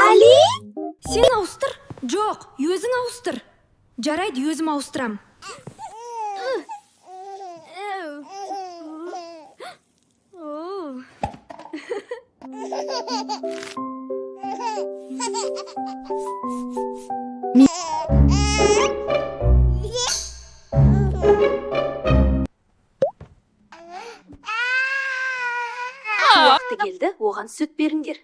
Али? Сен ауыстыр? Жоқ, өзің ауыстыр. Жарайды, өзім ауыстырам. Уақыты келді, оған сүт беріңдер.